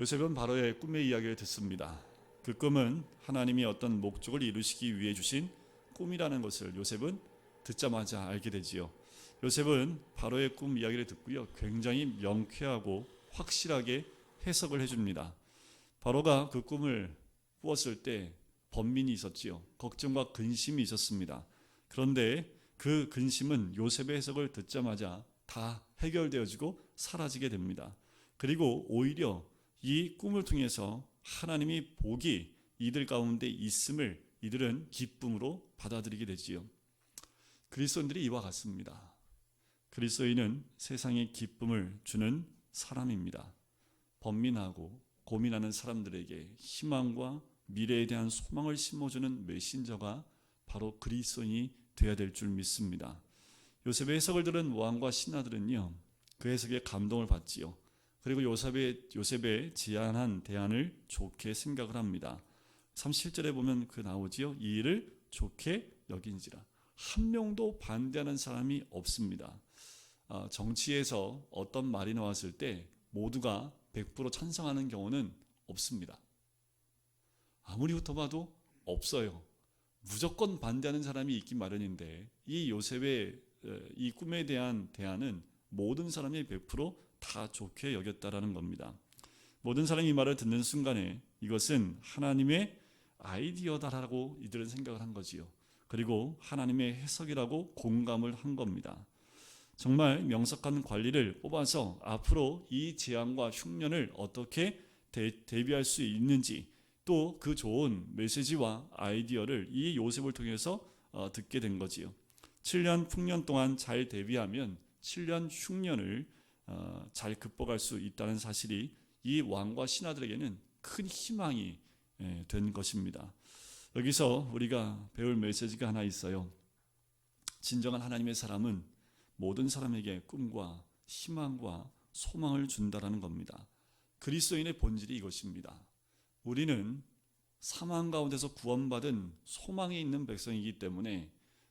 요셉은 바로의 꿈의 이야기를 듣습니다. 그 꿈은 하나님이 어떤 목적을 이루시기 위해 주신 꿈이라는 것을 요셉은 듣자마자 알게 되지요. 요셉은 바로의 꿈 이야기를 듣고요, 굉장히 명쾌하고 확실하게 해석을 해줍니다. 바로가 그 꿈을 꾸었을 때 번민이 있었지요. 걱정과 근심이 있었습니다. 그런데 그 근심은 요셉의 해석을 듣자마자 다 해결되어지고 사라지게 됩니다. 그리고 오히려 이 꿈을 통해서 하나님이 복이 이들 가운데 있음을 이들은 기쁨으로 받아들이게 되지요. 그리스도인들이 이와 같습니다. 그리스도인은 세상에 기쁨을 주는 사람입니다. 번민하고 고민하는 사람들에게 희망과 미래에 대한 소망을 심어주는 메신저가 바로 그리스도인이 되어야 될 줄 믿습니다. 요셉의 해석을 들은 왕과 신하들은요, 그 해석에 감동을 받지요. 그리고 요셉의 제안한 대안을 좋게 생각을 합니다. 37절에 보면 그 나오지요. 이 일을 좋게 여긴지라. 한 명도 반대하는 사람이 없습니다. 정치에서 어떤 말이 나왔을 때 모두가 100% 찬성하는 경우는 없습니다. 아무리 훑어봐도 없어요. 무조건 반대하는 사람이 있기 마련인데, 이 요셉의 이 꿈에 대한 대안은 모든 사람이 100% 좋게 여겼다라는 겁니다. 모든 사람이 이 말을 듣는 순간에 이것은 하나님의 아이디어다라고 이들은 생각을 한 거지요. 그리고 하나님의 해석이라고 공감을 한 겁니다. 정말 명석한 관리를 뽑아서 앞으로 이 재앙과 흉년을 어떻게 대비할 수 있는지, 또 그 좋은 메시지와 아이디어를 이 요셉을 통해서 듣게 된 거지요. 7년 풍년 동안 잘 대비하면 7년 흉년을 잘 극복할 수 있다는 사실이 이 왕과 신하들에게는 큰 희망이 된 것입니다. 여기서 우리가 배울 메시지가 하나 있어요. 진정한 하나님의 사람은 모든 사람에게 꿈과 희망과 소망을 준다라는 겁니다. 그리스도인의 본질이 이것입니다. 우리는 사망 가운데서 구원받은 소망이 있는 백성이기 때문에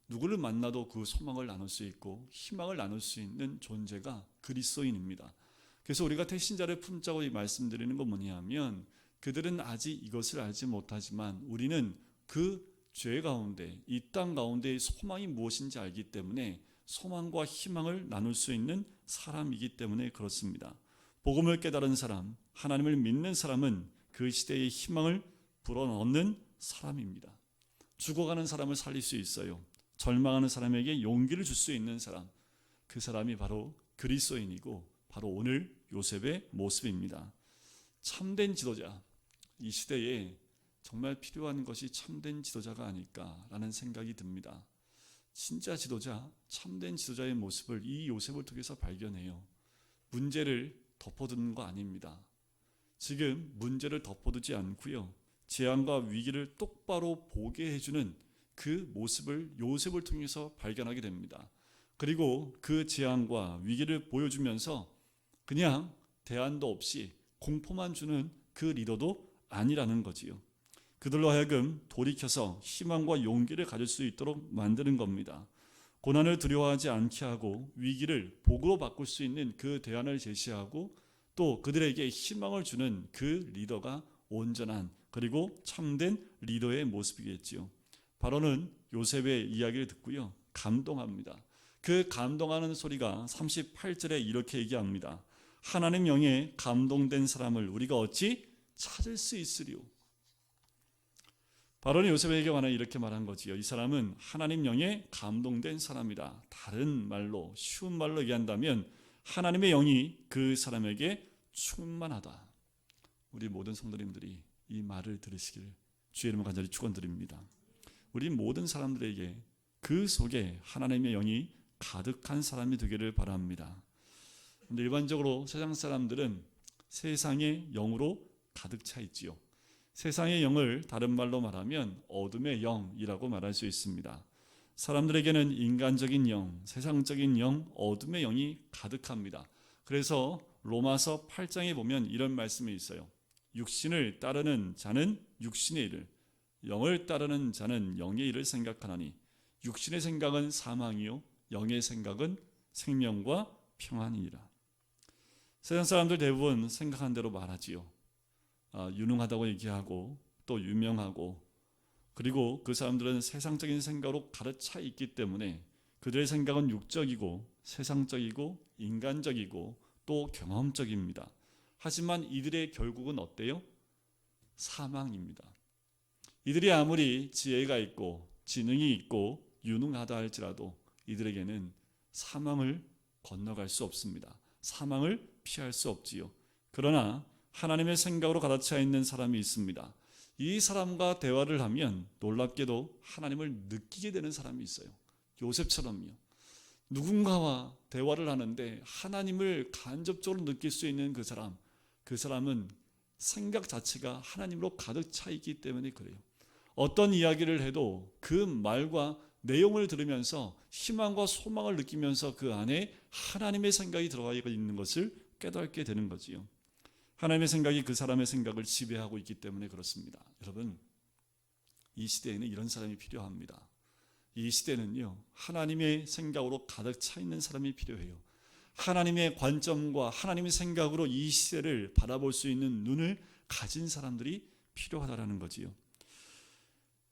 누구를 만나도 그 소망을 나눌 수 있고 희망을 나눌 수 있는 존재가 그리스도인입니다. 그래서 우리가 태신자를 품자고 말씀드리는 건 뭐냐면, 그들은 아직 이것을 알지 못하지만 우리는 그 죄 가운데, 이 땅 가운데의 소망이 무엇인지 알기 때문에 소망과 희망을 나눌 수 있는 사람이기 때문에 그렇습니다. 복음을 깨달은 사람, 하나님을 믿는 사람은 그 시대의 희망을 불어넣는 사람입니다. 죽어가는 사람을 살릴 수 있어요. 절망하는 사람에게 용기를 줄 수 있는 사람, 그 사람이 바로 그리스도인이고 바로 오늘 요셉의 모습입니다. 참된 지도자, 이 시대에 정말 필요한 것이 참된 지도자가 아닐까라는 생각이 듭니다. 진짜 지도자, 참된 지도자의 모습을 이 요셉을 통해서 발견해요. 문제를 덮어두는 거 아닙니다. 지금 문제를 덮어두지 않고요, 재앙과 위기를 똑바로 보게 해주는 그 모습을 요셉을 통해서 발견하게 됩니다. 그리고 그 재앙과 위기를 보여주면서 그냥 대안도 없이 공포만 주는 그 리더도 아니라는 거지요. 그들로 하여금 돌이켜서 희망과 용기를 가질 수 있도록 만드는 겁니다. 고난을 두려워하지 않게 하고 위기를 복으로 바꿀 수 있는 그 대안을 제시하고, 또 그들에게 희망을 주는 그 리더가 온전한 그리고 참된 리더의 모습이겠지요. 바로는 요셉의 이야기를 듣고요, 감동합니다. 그 감동하는 소리가 38절에 이렇게 얘기합니다. 하나님 영에 감동된 사람을 우리가 어찌 찾을 수 있으리요. 바로는 요셉에게 관해 이렇게 말한 거지요. 이 사람은 하나님 영에 감동된 사람이다. 다른 말로, 쉬운 말로 얘기한다면 하나님의 영이 그 사람에게 충만하다. 우리 모든 성도님들이 이 말을 들으시길 주의 이름으로 간절히 축원드립니다. 우리 모든 사람들에게 그 속에 하나님의 영이 가득한 사람이 되기를 바랍니다. 근데 일반적으로 세상 사람들은 세상의 영으로 가득 차 있지요. 세상의 영을 다른 말로 말하면 어둠의 영이라고 말할 수 있습니다. 사람들에게는 인간적인 영, 세상적인 영, 어둠의 영이 가득합니다. 그래서 로마서 8장에 보면 이런 말씀이 있어요. 육신을 따르는 자는 육신의 일을, 영을 따르는 자는 영의 일을 생각하나니 육신의 생각은 사망이요 영의 생각은 생명과 평안이니라. 세상 사람들 대부분 생각한 대로 말하지요. 유능하다고 얘기하고 또 유명하고, 그리고 그 사람들은 세상적인 생각으로 가득 차 있기 때문에 그들의 생각은 육적이고 세상적이고 인간적이고 또 경험적입니다. 하지만 이들의 결국은 어때요? 사망입니다. 이들이 아무리 지혜가 있고 지능이 있고 유능하다 할지라도 이들에게는 사망을 건너갈 수 없습니다. 사망을 피할 수 없지요. 그러나 하나님의 생각으로 가득 차 있는 사람이 있습니다. 이 사람과 대화를 하면 놀랍게도 하나님을 느끼게 되는 사람이 있어요. 요셉처럼요. 누군가와 대화를 하는데 하나님을 간접적으로 느낄 수 있는 그 사람은 생각 자체가 하나님으로 가득 차 있기 때문에 그래요. 어떤 이야기를 해도 그 말과 내용을 들으면서 희망과 소망을 느끼면서 그 안에 하나님의 생각이 들어가 있는 것을 깨닫게 되는 거지요. 하나님의 생각이 그 사람의 생각을 지배하고 있기 때문에 그렇습니다. 여러분, 이 시대에는 이런 사람이 필요합니다. 이 시대는요, 하나님의 생각으로 가득 차 있는 사람이 필요해요. 하나님의 관점과 하나님의 생각으로 이 시대를 바라볼 수 있는 눈을 가진 사람들이 필요하다라는 거지요.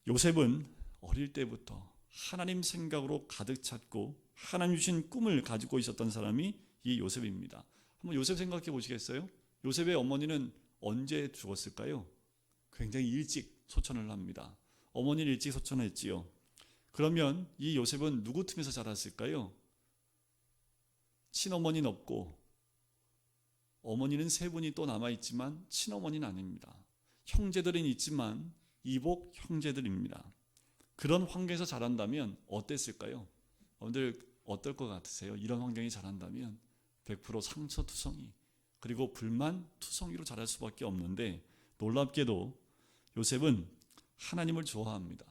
요셉은 어릴 때부터 하나님 생각으로 가득 찼고 하나님 주신 꿈을 가지고 있었던 사람이 이 요셉입니다. 한번 요셉 생각해 보시겠어요? 요셉의 어머니는 언제 죽었을까요? 굉장히 일찍 소천을 합니다. 어머니는 일찍 소천했지요. 그러면 이 요셉은 누구 틈에서 자랐을까요? 친어머니는 없고 어머니는 세 분이 또 남아있지만 친어머니는 아닙니다. 형제들은 있지만 이복 형제들입니다. 그런 환경에서 자란다면 어땠을까요? 여러분들 어떨 것 같으세요? 이런 환경에 자란다면 100% 상처투성이 그리고 불만투성이로 자랄 수밖에 없는데, 놀랍게도 요셉은 하나님을 좋아합니다.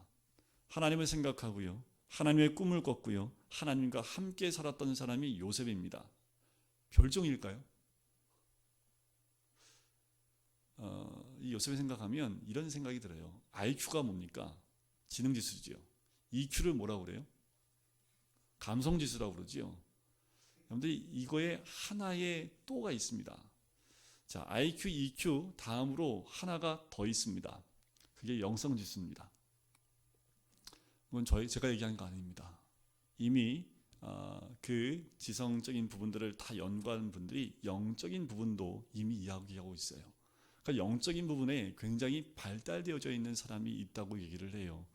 하나님을 생각하고요, 하나님의 꿈을 꿨고요, 하나님과 함께 살았던 사람이 요셉입니다. 별종일까요? 이 요셉을 생각하면 이런 생각이 들어요. IQ가 뭡니까? 지능지수죠. EQ를 뭐라고 그래요? 감성지수라고 그러죠. 여러분들 이거에 하나의 또가 있습니다. 자, IQ, EQ 다음으로 하나가 더 있습니다. 그게 영성지수입니다. 이건 제가 얘기하는 거 아닙니다. 이미 그 지성적인 부분들을 다 연구하는 분들이 영적인 부분도 이미 이야기하고 있어요. 그러니까 영적인 부분에 굉장히 발달되어져 있는 사람이 있다고 얘기를 해요.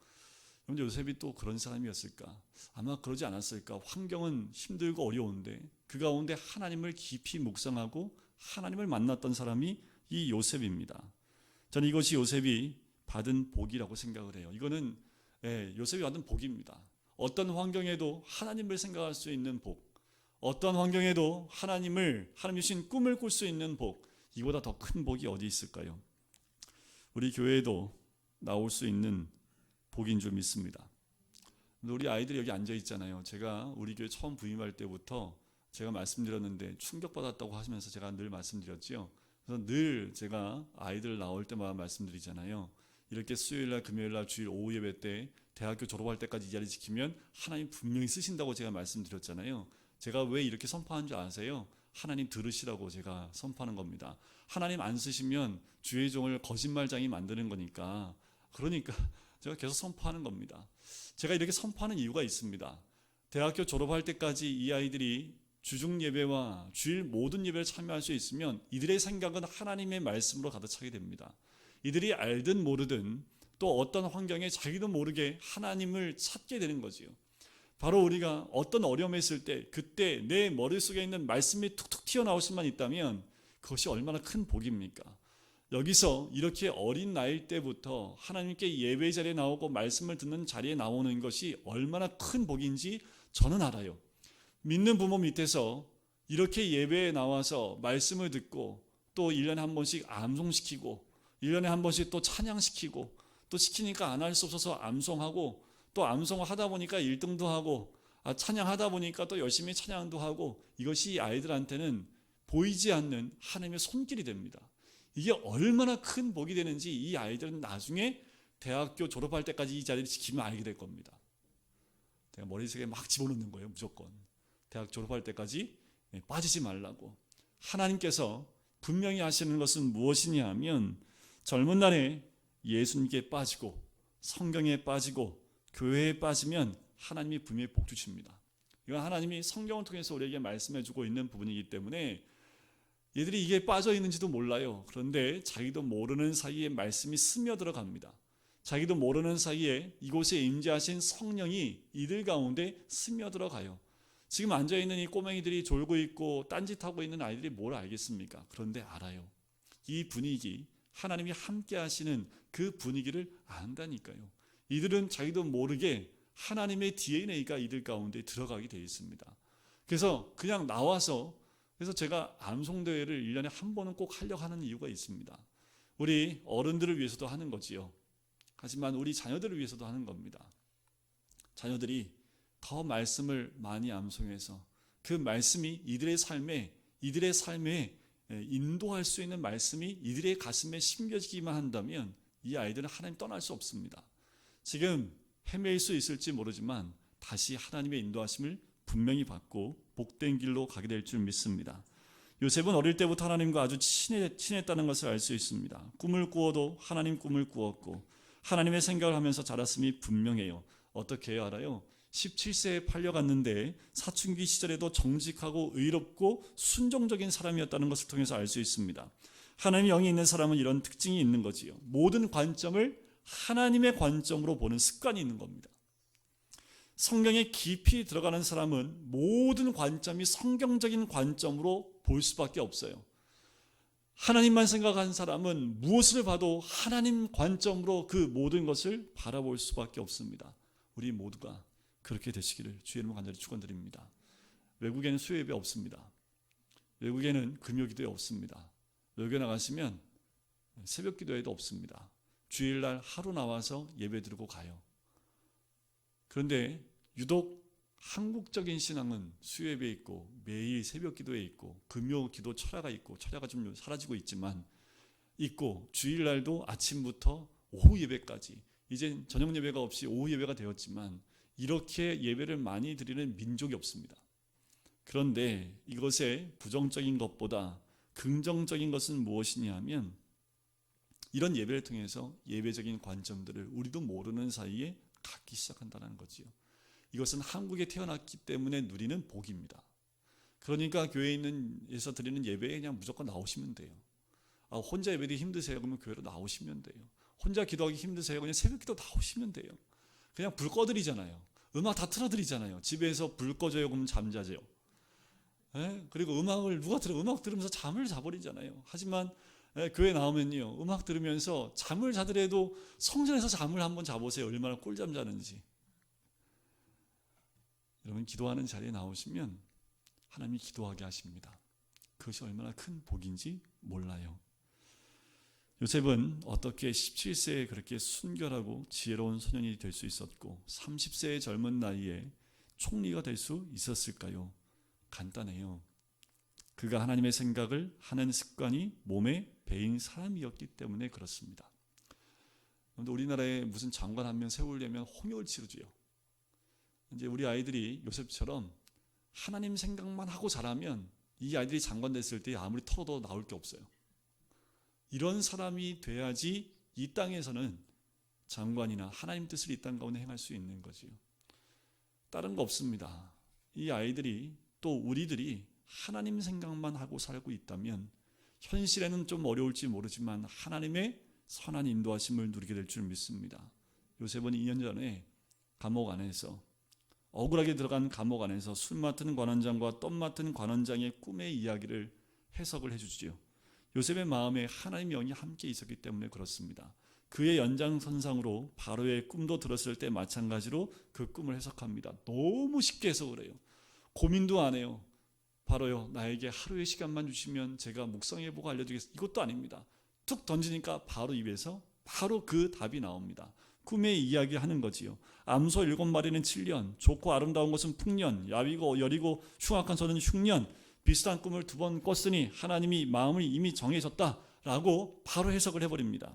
그런데 요셉이 또 그런 사람이었을까? 아마 그러지 않았을까? 환경은 힘들고 어려운데 그 가운데 하나님을 깊이 묵상하고 하나님을 만났던 사람이 이 요셉입니다. 저는 이것이 요셉이 받은 복이라고 생각을 해요. 이거는 요셉이 받은 복입니다. 어떤 환경에도 하나님을 생각할 수 있는 복, 어떤 환경에도 하나님 주신 꿈을 꿀 수 있는 복, 이보다 더 큰 복이 어디 있을까요? 우리 교회에도 나올 수 있는 복인 줄 믿습니다. 우리 아이들이 여기 앉아 있잖아요. 제가 우리 교회 처음 부임할 때부터 제가 말씀드렸는데 충격받았다고 하시면서 제가 늘 말씀드렸죠. 그래서 늘 제가 아이들 나올 때마다 말씀드리잖아요. 이렇게 수요일날 금요일날 주일 오후 예배 때 대학교 졸업할 때까지 이 자리 지키면 하나님 분명히 쓰신다고 제가 말씀드렸잖아요. 제가 왜 이렇게 선포한 줄 아세요? 하나님 들으시라고 제가 선포하는 겁니다. 하나님 안 쓰시면 주의 종을 거짓말장이 만드는 거니까, 그러니까 제가 계속 선포하는 겁니다. 제가 이렇게 선포하는 이유가 있습니다. 대학교 졸업할 때까지 이 아이들이 주중 예배와 주일 모든 예배에 참여할 수 있으면 이들의 생각은 하나님의 말씀으로 가득 차게 됩니다. 이들이 알든 모르든 또 어떤 환경에 자기도 모르게 하나님을 찾게 되는 거지요. 바로 우리가 어떤 어려움에 있을 때 그때 내 머릿속에 있는 말씀이 툭툭 튀어나올 수만 있다면 그것이 얼마나 큰 복입니까? 여기서 이렇게 어린 나이 때부터 하나님께 예배 자리에 나오고 말씀을 듣는 자리에 나오는 것이 얼마나 큰 복인지 저는 알아요. 믿는 부모 밑에서 이렇게 예배에 나와서 말씀을 듣고 또 1년에 한 번씩 암송시키고 1년에 한 번씩 또 찬양시키고 또 시키니까 안 할 수 없어서 암송하고 또 암송하다 보니까 1등도 하고 찬양하다 보니까 또 열심히 찬양도 하고, 이것이 이 아이들한테는 보이지 않는 하나님의 손길이 됩니다. 이게 얼마나 큰 복이 되는지 이 아이들은 나중에 대학교 졸업할 때까지 이 자리를 지키면 알게 될 겁니다. 내가 머릿속에 막 집어넣는 거예요. 무조건 대학 졸업할 때까지 빠지지 말라고. 하나님께서 분명히 하시는 것은 무엇이냐 하면, 젊은 날에 예수님께 빠지고 성경에 빠지고 교회에 빠지면 하나님이 분명히 복 주십니다. 이건 하나님이 성경을 통해서 우리에게 말씀해 주고 있는 부분이기 때문에 얘들이 이게 빠져 있는지도 몰라요. 그런데 자기도 모르는 사이에 말씀이 스며들어갑니다. 자기도 모르는 사이에 이곳에 임재하신 성령이 이들 가운데 스며들어가요. 지금 앉아있는 이 꼬맹이들이 졸고 있고 딴짓하고 있는 아이들이 뭘 알겠습니까? 그런데 알아요. 이 분위기, 하나님이 함께 하시는 그 분위기를 안다니까요. 이들은 자기도 모르게 하나님의 DNA가 이들 가운데 들어가게 되어 있습니다. 그래서 그냥 나와서, 그래서 제가 암송대회를 1년에 한 번은 꼭 하려고 하는 이유가 있습니다. 우리 어른들을 위해서도 하는 거지요. 하지만 우리 자녀들을 위해서도 하는 겁니다. 자녀들이 더 말씀을 많이 암송해서 그 말씀이 이들의 삶에 인도할 수 있는 말씀이 이들의 가슴에 심겨지기만 한다면 이 아이들은 하나님 떠날 수 없습니다. 지금 헤매일 수 있을지 모르지만 다시 하나님의 인도하심을 분명히 받고 복된 길로 가게 될 줄 믿습니다. 요셉은 어릴 때부터 하나님과 아주 친했다는 것을 알 수 있습니다. 꿈을 꾸어도 하나님 꿈을 꾸었고 하나님의 생각을 하면서 자랐음이 분명해요. 어떻게 알아요? 17세에 팔려갔는데 사춘기 시절에도 정직하고 의롭고 순종적인 사람이었다는 것을 통해서 알 수 있습니다. 하나님의 영이 있는 사람은 이런 특징이 있는 거지요. 모든 관점을 하나님의 관점으로 보는 습관이 있는 겁니다. 성경에 깊이 들어가는 사람은 모든 관점이 성경적인 관점으로 볼 수밖에 없어요. 하나님만 생각한 사람은 무엇을 봐도 하나님 관점으로 그 모든 것을 바라볼 수밖에 없습니다. 우리 모두가 그렇게 되시기를 주의 이름으로 간절히 축원드립니다. 외국에는 수요 예배 없습니다. 외국에는 금요 기도회 없습니다. 외국에 나가시면 새벽 기도회도 없습니다. 주일날 하루 나와서 예배 드리고 가요. 그런데 유독 한국적인 신앙은 수요 예배 있고 매일 새벽 기도회 있고 금요 기도 철야가 있고, 철야가 좀 사라지고 있지만 있고, 주일날도 아침부터 오후 예배까지, 이제 저녁 예배가 없이 오후 예배가 되었지만 이렇게 예배를 많이 드리는 민족이 없습니다. 그런데 이것의 부정적인 것보다 긍정적인 것은 무엇이냐 하면, 이런 예배를 통해서 예배적인 관점들을 우리도 모르는 사이에 갖기 시작한다는 거지요. 이것은 한국에 태어났기 때문에 누리는 복입니다. 그러니까 교회에 있는에서 드리는 예배에 그냥 무조건 나오시면 돼요. 혼자 예배드리기 힘드세요? 그러면 교회로 나오시면 돼요. 혼자 기도하기 힘드세요? 그냥 새벽 기도 나오시면 돼요. 그냥 불 꺼드리잖아요. 음악 다 틀어드리잖아요. 집에서 불 꺼져요 그러면 잠자죠. 그리고 음악을 누가 들어? 음악 들으면서 잠을 자버리잖아요. 하지만 교회 나오면요, 음악 들으면서 잠을 자더라도 성전에서 잠을 한번 자보세요. 얼마나 꿀잠 자는지. 여러분, 기도하는 자리에 나오시면 하나님이 기도하게 하십니다. 그것이 얼마나 큰 복인지 몰라요. 요셉은 어떻게 17세에 그렇게 순결하고 지혜로운 소년이 될 수 있었고 30세의 젊은 나이에 총리가 될 수 있었을까요? 간단해요. 그가 하나님의 생각을 하는 습관이 몸에 배인 사람이었기 때문에 그렇습니다. 그런데 우리나라에 무슨 장관 한 명 세우려면 홍역을 치르지요. 이제 우리 아이들이 요셉처럼 하나님 생각만 하고 자라면 이 아이들이 장관 됐을 때 아무리 털어도 나올 게 없어요. 이런 사람이 돼야지 이 땅에서는 장관이나 하나님 뜻을 이 땅 가운데 행할 수 있는 거지요. 다른 거 없습니다. 이 아이들이, 또 우리들이 하나님 생각만 하고 살고 있다면 현실에는 좀 어려울지 모르지만 하나님의 선한 인도하심을 누리게 될 줄 믿습니다. 요셉은 2년 전에 감옥 안에서, 억울하게 들어간 감옥 안에서 술 맡은 관원장과 떡 맡은 관원장의 꿈의 이야기를 해석을 해주지요. 요셉의 마음에 하나님의 영이 함께 있었기 때문에 그렇습니다. 그의 연장선상으로 바로의 꿈도 들었을 때 마찬가지로 그 꿈을 해석합니다. 너무 쉽게 해석을 해요. 고민도 안 해요. 바로요, 나에게 하루의 시간만 주시면 제가 묵상해 보고 알려드리겠습니다. 이것도 아닙니다. 툭 던지니까 바로 입에서 바로 그 답이 나옵니다. 꿈의 이야기하는 거지요. 암소 7마리는 7년, 좋고 아름다운 것은 풍년, 야위고 여리고 흉악한 소는 흉년, 비슷한 꿈을 2번 꿨으니 하나님이 마음을 이미 정해졌다라고 바로 해석을 해버립니다.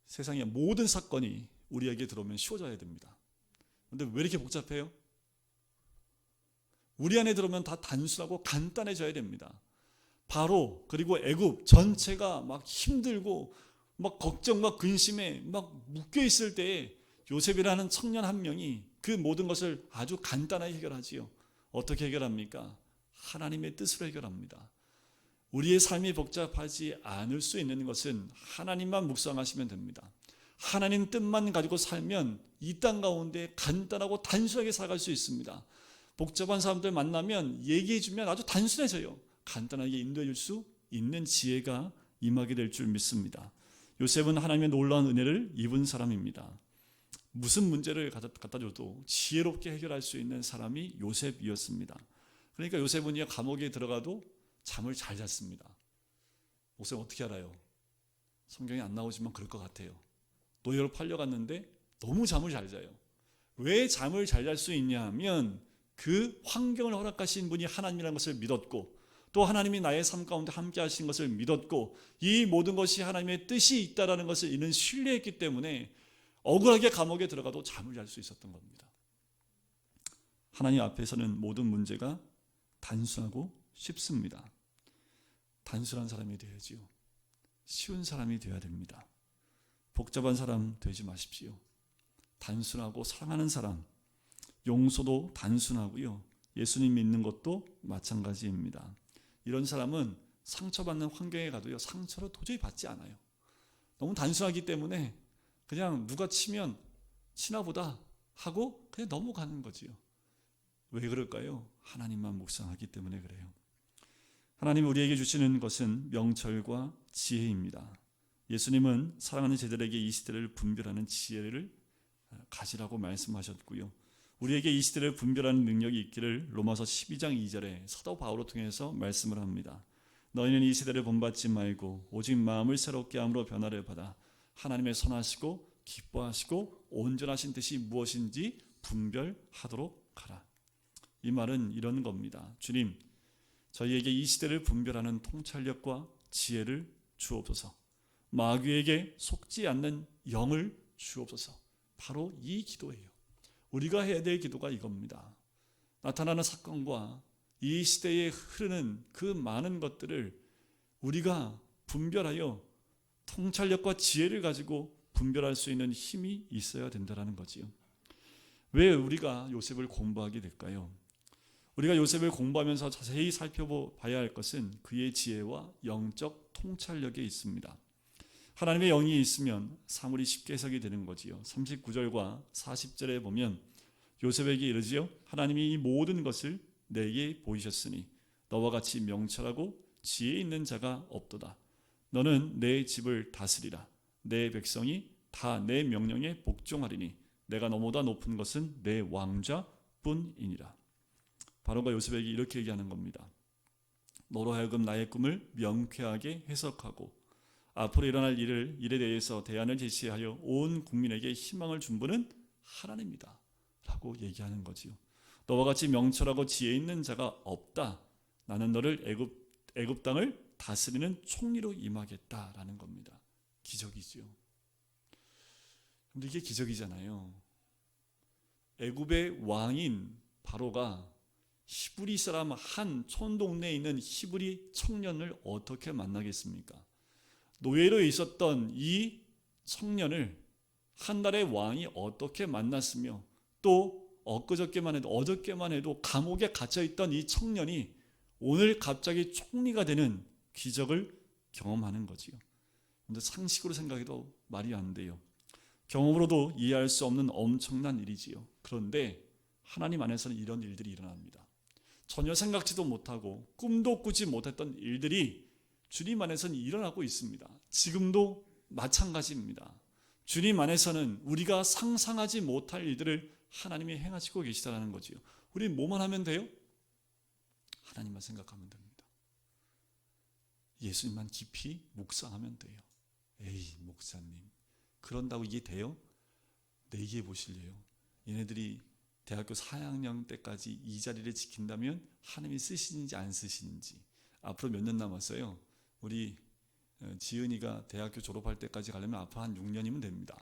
세상의 모든 사건이 우리에게 들어오면 쉬워져야 됩니다. 그런데 왜 이렇게 복잡해요? 우리 안에 들어오면 다 단순하고 간단해져야 됩니다. 바로 그리고 애굽 전체가 막 힘들고 막 걱정과 근심에 막 묶여 있을 때에 요셉이라는 청년 한 명이 그 모든 것을 아주 간단하게 해결하지요. 어떻게 해결합니까? 하나님의 뜻으로 해결합니다. 우리의 삶이 복잡하지 않을 수 있는 것은 하나님만 묵상하시면 됩니다. 하나님 뜻만 가지고 살면 이 땅 가운데 간단하고 단순하게 살아갈 수 있습니다. 복잡한 사람들 만나면 얘기해주면 아주 단순해져요. 간단하게 인도해 줄 수 있는 지혜가 임하게 될 줄 믿습니다. 요셉은 하나님의 놀라운 은혜를 입은 사람입니다. 무슨 문제를 갖다 줘도 지혜롭게 해결할 수 있는 사람이 요셉이었습니다. 그러니까 요셉은 감옥에 들어가도 잠을 잘 잤습니다. 목사님 어떻게 알아요? 성경에 안 나오지만 그럴 것 같아요. 노예로 팔려갔는데 너무 잠을 잘 자요. 왜 잠을 잘 잘 수 있냐 하면 그 환경을 허락하신 분이 하나님이라는 것을 믿었고, 또 하나님이 나의 삶 가운데 함께 하신 것을 믿었고, 이 모든 것이 하나님의 뜻이 있다는 것을 이는 신뢰했기 때문에 억울하게 감옥에 들어가도 잠을 잘 수 있었던 겁니다. 하나님 앞에서는 모든 문제가 단순하고 쉽습니다. 단순한 사람이 되어야지요. 쉬운 사람이 되어야 됩니다. 복잡한 사람 되지 마십시오. 단순하고 사랑하는 사람, 용서도 단순하고요. 예수님 믿는 것도 마찬가지입니다. 이런 사람은 상처받는 환경에 가도요, 상처를 도저히 받지 않아요. 너무 단순하기 때문에 그냥 누가 치면 치나 보다 하고 그냥 넘어가는 거지요. 왜 그럴까요? 하나님만 묵상하기 때문에 그래요. 하나님이 우리에게 주시는 것은 명철과 지혜입니다. 예수님은 사랑하는 제자들에게 이 시대를 분별하는 지혜를 가지라고 말씀하셨고요. 우리에게 이 시대를 분별하는 능력이 있기를 로마서 12장 2절에 사도 바울을 통해서 말씀을 합니다. 너희는 이 시대를 본받지 말고 오직 마음을 새롭게 함으로 변화를 받아 하나님의 선하시고 기뻐하시고 온전하신 뜻이 무엇인지 분별하도록 하라. 이 말은 이런 겁니다. 주님, 저희에게 이 시대를 분별하는 통찰력과 지혜를 주옵소서. 마귀에게 속지 않는 영을 주옵소서. 바로 이 기도예요. 우리가 해야 될 기도가 이겁니다. 나타나는 사건과 이 시대에 흐르는 그 많은 것들을 우리가 분별하여 통찰력과 지혜를 가지고 분별할 수 있는 힘이 있어야 된다는 거지요. 왜 우리가 요셉을 공부하게 될까요? 우리가 요셉을 공부하면서 자세히 살펴봐야 할 것은 그의 지혜와 영적 통찰력에 있습니다. 하나님의 영이 있으면 사물이 쉽게 해석이 되는 거지요. 39절과 40절에 보면 요셉에게 이르지요. 하나님이 이 모든 것을 내게 보이셨으니 너와 같이 명철하고 지혜 있는 자가 없도다. 너는 내 집을 다스리라. 내 백성이 다 내 명령에 복종하리니 내가 너보다 높은 것은 내 왕자뿐이니라. 바로가 요셉에게 이렇게 얘기하는 겁니다. 너로 하여금 나의 꿈을 명쾌하게 해석하고 앞으로 일어날 일에 대해서 대안을 제시하여 온 국민에게 희망을 준 분은 하나님이다 라고 얘기하는 거지요. 너와 같이 명철하고 지혜 있는 자가 없다. 나는 너를 애굽 땅을 다스리는 총리로 임하겠다라는 겁니다. 기적이지요. 근데 이게 기적이잖아요. 애굽의 왕인 바로가 히브리 사람 한 촌동네에 있는 히브리 청년을 어떻게 만나겠습니까? 노예로 있었던 이 청년을 한 나라의 왕이 어떻게 만났으며, 또 어저께만 해도 감옥에 갇혀있던 이 청년이 오늘 갑자기 총리가 되는 기적을 경험하는 거지요. 근데 상식으로 생각해도 말이 안 돼요. 경험으로도 이해할 수 없는 엄청난 일이지요. 그런데 하나님 안에서는 이런 일들이 일어납니다. 전혀 생각지도 못하고 꿈도 꾸지 못했던 일들이 주님 안에서는 일어나고 있습니다. 지금도 마찬가지입니다. 주님 안에서는 우리가 상상하지 못할 일들을 하나님이 행하시고 계시다는 거지요. 우리 뭐만 하면 돼요? 하나님만 생각하면 됩니다. 예수님만 깊이 묵상하면 돼요. 에이 목사님, 그런다고 이게 돼요? 내기해 보실래요? 얘네들이 대학교 4학년 때까지 이 자리를 지킨다면 하나님이 쓰시는지 안 쓰시는지. 앞으로 몇 년 남았어요? 우리 지은이가 대학교 졸업할 때까지 가려면 앞으로 한 6년이면 됩니다.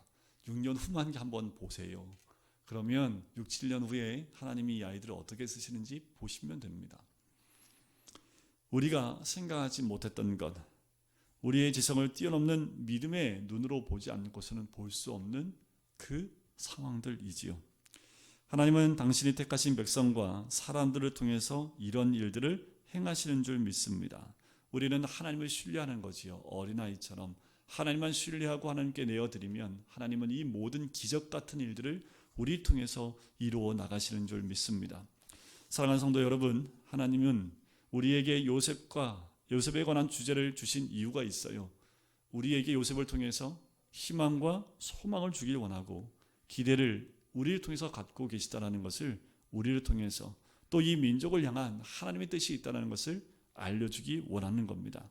6년 후만 한번 보세요. 그러면 6, 7년 후에 하나님이 이 아이들을 어떻게 쓰시는지 보시면 됩니다. 우리가 생각하지 못했던 것, 우리의 지성을 뛰어넘는 믿음의 눈으로 보지 않고서는 볼 수 없는 그 상황들이지요. 하나님은 당신이 택하신 백성과 사람들을 통해서 이런 일들을 행하시는 줄 믿습니다. 우리는 하나님을 신뢰하는 거지요. 어린아이처럼 하나님만 신뢰하고 하나님께 내어드리면 하나님은 이 모든 기적 같은 일들을 우리 통해서 이루어 나가시는 줄 믿습니다. 사랑하는 성도 여러분, 하나님은 우리에게 요셉에 관한 주제를 주신 이유가 있어요. 우리에게 요셉을 통해서 희망과 소망을 주길 원하고 기대를 우리를 통해서 갖고 계시다는 것을 우리를 통해서 또 이 민족을 향한 하나님의 뜻이 있다는 것을 알려주기 원하는 겁니다.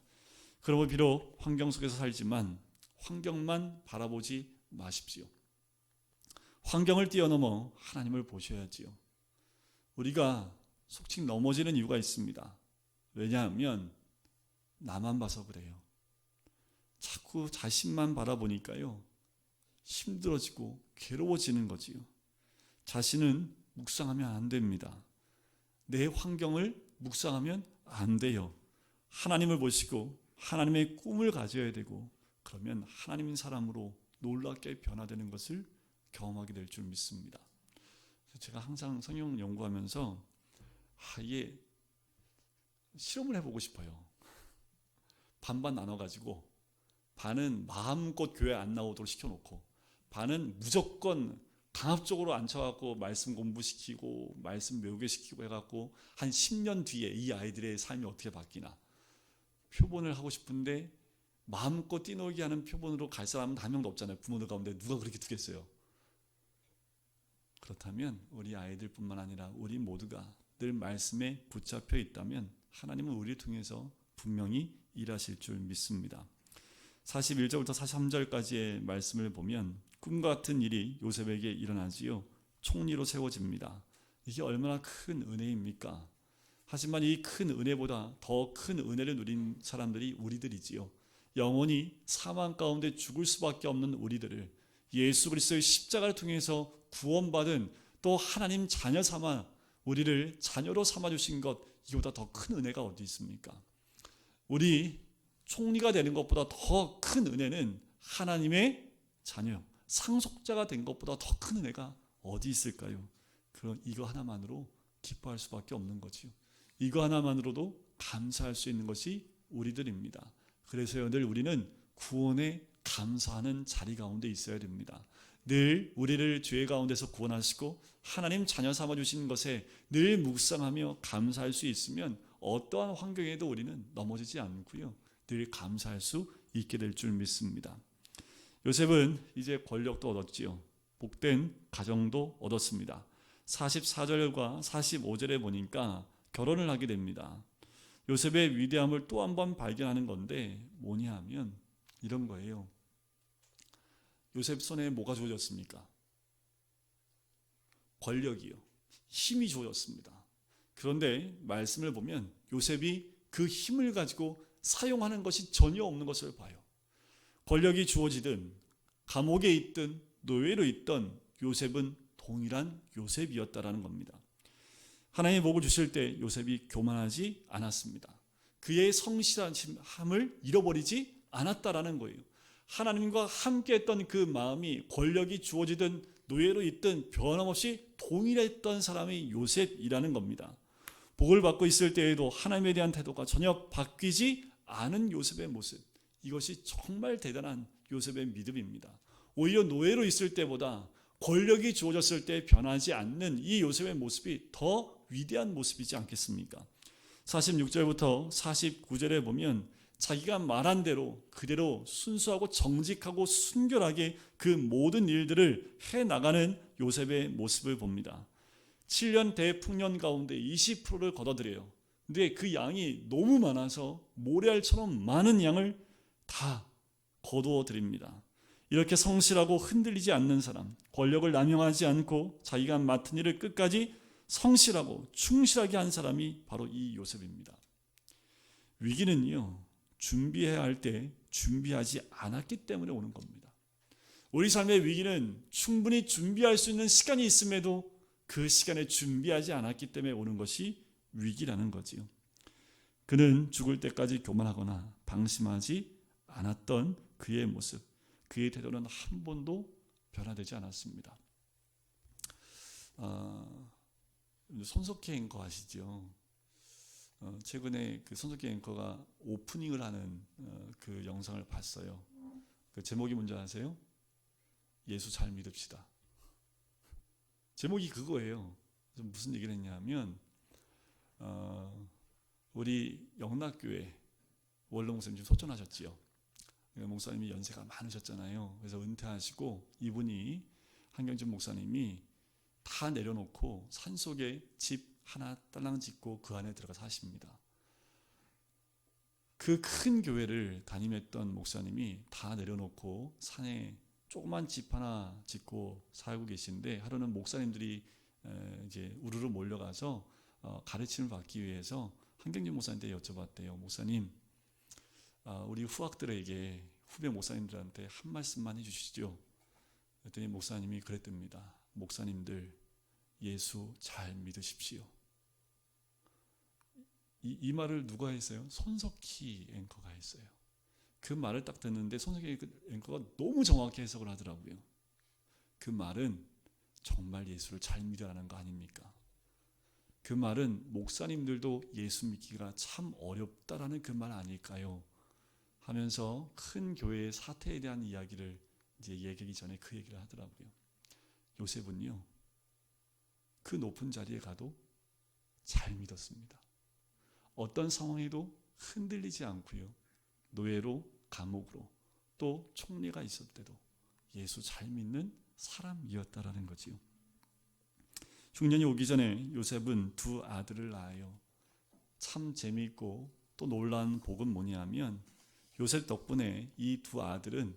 그러므로 비록 환경 속에서 살지만 환경만 바라보지 마십시오. 환경을 뛰어넘어 하나님을 보셔야지요. 우리가 속칭 넘어지는 이유가 있습니다. 왜냐하면 나만 봐서 그래요. 자꾸 자신만 바라보니까요, 힘들어지고 괴로워지는 거지요. 자신은 묵상하면 안 됩니다. 내 환경을 묵상하면 안 돼요. 하나님을 보시고 하나님의 꿈을 가져야 되고, 그러면 하나님인 사람으로 놀랍게 변화되는 것을 경험하게 될 줄 믿습니다. 제가 항상 성경 연구하면서 이게 실험을 해보고 싶어요. 반반 나눠가지고 반은 마음껏 교회 안 나오도록 시켜놓고 반은 무조건 강압적으로 앉혀갖고 말씀 공부시키고 말씀 외우게 시키고 해갖고 한 10년 뒤에 이 아이들의 삶이 어떻게 바뀌나 표본을 하고 싶은데 마음껏 뛰놀게 하는 표본으로 갈 사람은 한 명도 없잖아요. 부모들 가운데 누가 그렇게 두겠어요? 그렇다면 우리 아이들뿐만 아니라 우리 모두가 늘 말씀에 붙잡혀 있다면 하나님은 우리를 통해서 분명히 일하실 줄 믿습니다. 41절부터 43절까지의 말씀을 보면 꿈과 같은 일이 요셉에게 일어나지요. 총리로 세워집니다. 이게 얼마나 큰 은혜입니까? 하지만 이 큰 은혜보다 더 큰 은혜를 누린 사람들이 우리들이지요. 영원히 사망 가운데 죽을 수밖에 없는 우리들을 예수 그리스도의 십자가를 통해서 구원받은 또 하나님 자녀 삼아 우리를 자녀로 삼아주신 것, 이보다 더 큰 은혜가 어디 있습니까? 우리 총리가 되는 것보다 더 큰 은혜는 하나님의 자녀, 상속자가 된 것보다 더 큰 은혜가 어디 있을까요? 그럼 이거 하나만으로 기뻐할 수밖에 없는 거지요. 이거 하나만으로도 감사할 수 있는 것이 우리들입니다. 그래서요, 늘 우리는 구원에 감사하는 자리 가운데 있어야 됩니다. 늘 우리를 죄 가운데서 구원하시고 하나님 자녀 삼아주신 것에 늘 묵상하며 감사할 수 있으면 어떠한 환경에도 우리는 넘어지지 않고요, 늘 감사할 수 있게 될 줄 믿습니다. 요셉은 이제 권력도 얻었지요. 복된 가정도 얻었습니다. 44절과 45절에 보니까 결혼을 하게 됩니다. 요셉의 위대함을 또 한 번 발견하는 건데 뭐냐 하면 이런 거예요. 요셉 손에 뭐가 주어졌습니까? 권력이요. 힘이 주어졌습니다. 그런데 말씀을 보면 요셉이 그 힘을 가지고 사용하는 것이 전혀 없는 것을 봐요. 권력이 주어지든 감옥에 있든 노예로 있던 요셉은 동일한 요셉이었다라는 겁니다. 하나님의 복을 주실 때 요셉이 교만하지 않았습니다. 그의 성실함을 잃어버리지 않았다라는 거예요. 하나님과 함께했던 그 마음이 권력이 주어지든 노예로 있든 변함없이 동일했던 사람이 요셉이라는 겁니다. 복을 받고 있을 때에도 하나님에 대한 태도가 전혀 바뀌지 않은 요셉의 모습, 이것이 정말 대단한 요셉의 믿음입니다. 오히려 노예로 있을 때보다 권력이 주어졌을 때 변하지 않는 이 요셉의 모습이 더 위대한 모습이지 않겠습니까? 46절부터 49절에 보면 자기가 말한 대로 그대로 순수하고 정직하고 순결하게 그 모든 일들을 해나가는 요셉의 모습을 봅니다. 7년 대풍년 가운데 20%를 걷어들여요. 근데 그 양이 너무 많아서 모래알처럼 많은 양을 다 거두어 드립니다. 이렇게 성실하고 흔들리지 않는 사람, 권력을 남용하지 않고 자기가 맡은 일을 끝까지 성실하고 충실하게 한 사람이 바로 이 요셉입니다. 위기는요, 준비해야 할 때 준비하지 않았기 때문에 오는 겁니다. 우리 삶의 위기는 충분히 준비할 수 있는 시간이 있음에도 그 시간에 준비하지 않았기 때문에 오는 것이 위기라는 거지요. 그는 죽을 때까지 교만하거나 방심하지 않았던 그의 모습, 그의 태도는 한 번도 변화되지 않았습니다. 손석희 앵커 아시죠? 최근에 그 손석희 앵커가 오프닝을 하는 그 영상을 봤어요. 그 제목이 뭔지 아세요? 예수 잘 믿읍시다. 제목이 그거예요. 그래서 무슨 얘기를 했냐면 우리 영락교회 원로 목사님 지금 소천하셨지요. 목사님이 연세가 많으셨잖아요. 그래서 은퇴하시고 이분이 한경준 목사님이 다 내려놓고 산속에 집 하나 딸랑 짓고 그 안에 들어가 사십니다. 그 큰 교회를 담임했던 목사님이 다 내려놓고 산에 조그만 집 하나 짓고 살고 계신데 하루는 목사님들이 이제 우르르 몰려가서 가르침을 받기 위해서 한경준 목사님한테 여쭤봤대요. 목사님, 우리 후학들에게 후배 목사님들한테 한 말씀만 해주시죠. 그랬더니 목사님이 그랬답니다. 목사님들 예수 잘 믿으십시오. 이 말을 누가 했어요? 손석희 앵커가 했어요. 그 말을 딱 듣는데 손석희 앵커가 너무 정확히 해석을 하더라고요. 그 말은 정말 예수를 잘 믿으라는 거 아닙니까? 그 말은 목사님들도 예수 믿기가 참 어렵다라는 그 말 아닐까요? 하면서 큰 교회의 사태에 대한 이야기를 이제 얘기하기 전에 그 얘기를 하더라고요. 요셉은요, 그 높은 자리에 가도 잘 믿었습니다. 어떤 상황에도 흔들리지 않고요. 노예로, 감옥으로, 또 총리가 있을 때도 예수 잘 믿는 사람이었다라는 거지요. 흉년이 오기 전에 요셉은 두 아들을 낳아요. 참 재미있고 또 놀라운 복은 뭐냐면 요셉 덕분에 이 두 아들은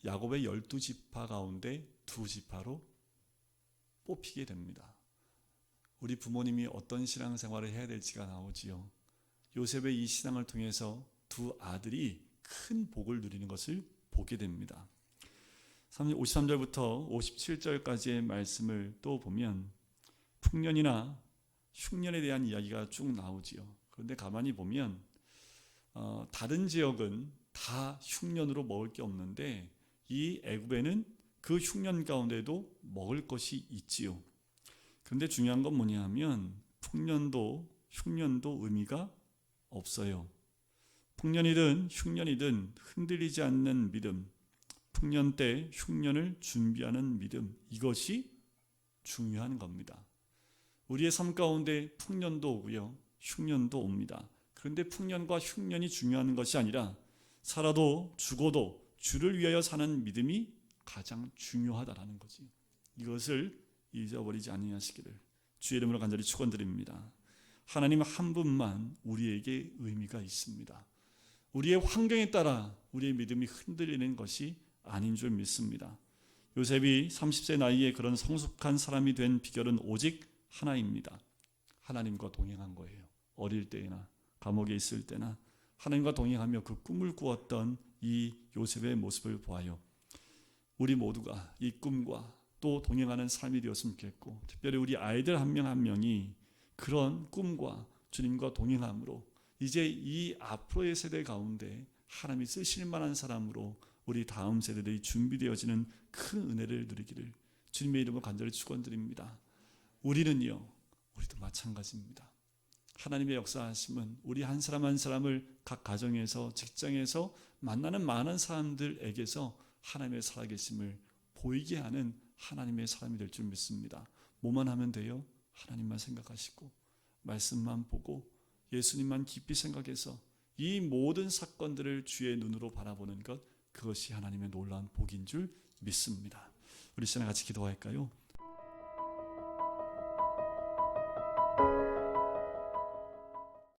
야곱의 12지파 가운데 2지파로 뽑히게 됩니다. 우리 부모님이 어떤 신앙생활을 해야 될지가 나오지요. 요셉의 이 신앙을 통해서 두 아들이 큰 복을 누리는 것을 보게 됩니다. 53절부터 57절까지의 말씀을 또 보면 풍년이나 흉년에 대한 이야기가 쭉 나오지요. 그런데 가만히 보면 다른 지역은 다 흉년으로 먹을 게 없는데 이 애굽에는 그 흉년 가운데도 먹을 것이 있지요. 그런데 중요한 건 뭐냐 하면 풍년도 흉년도 의미가 없어요. 풍년이든 흉년이든 흔들리지 않는 믿음, 풍년 때 흉년을 준비하는 믿음, 이것이 중요한 겁니다. 우리의 삶 가운데 풍년도 오고요, 흉년도 옵니다. 그런데 풍년과 흉년이 중요한 것이 아니라 살아도 죽어도 주를 위하여 사는 믿음이 가장 중요하다라는 거지. 이것을 잊어버리지 아니하시기를 주의 이름으로 간절히 축원드립니다. 하나님 한 분만 우리에게 의미가 있습니다. 우리의 환경에 따라 우리의 믿음이 흔들리는 것이 아닌 줄 믿습니다. 요셉이 30세 나이에 그런 성숙한 사람이 된 비결은 오직 하나입니다. 하나님과 동행한 거예요. 어릴 때나 감옥에 있을 때나 하나님과 동행하며 그 꿈을 꾸었던 이 요셉의 모습을 보아요. 우리 모두가 이 꿈과 또 동행하는 삶이 되었으면 좋겠고, 특별히 우리 아이들 한 명 한 명이 그런 꿈과 주님과 동행함으로 이제 이 앞으로의 세대 가운데 하나님이 쓰실 만한 사람으로 우리 다음 세대들이 준비되어지는 큰 은혜를 누리기를 주님의 이름으로 간절히 축원드립니다. 우리도 마찬가지입니다. 하나님의 역사하심은 우리 한 사람 한 사람을 각 가정에서 직장에서 만나는 많은 사람들에게서 하나님의 살아계심을 보이게 하는 하나님의 사람이 될 줄 믿습니다. 뭐만 하면 돼요? 하나님만 생각하시고 말씀만 보고 예수님만 깊이 생각해서 이 모든 사건들을 주의 눈으로 바라보는 것, 그것이 하나님의 놀라운 복인 줄 믿습니다. 우리 시간 같이 기도할까요?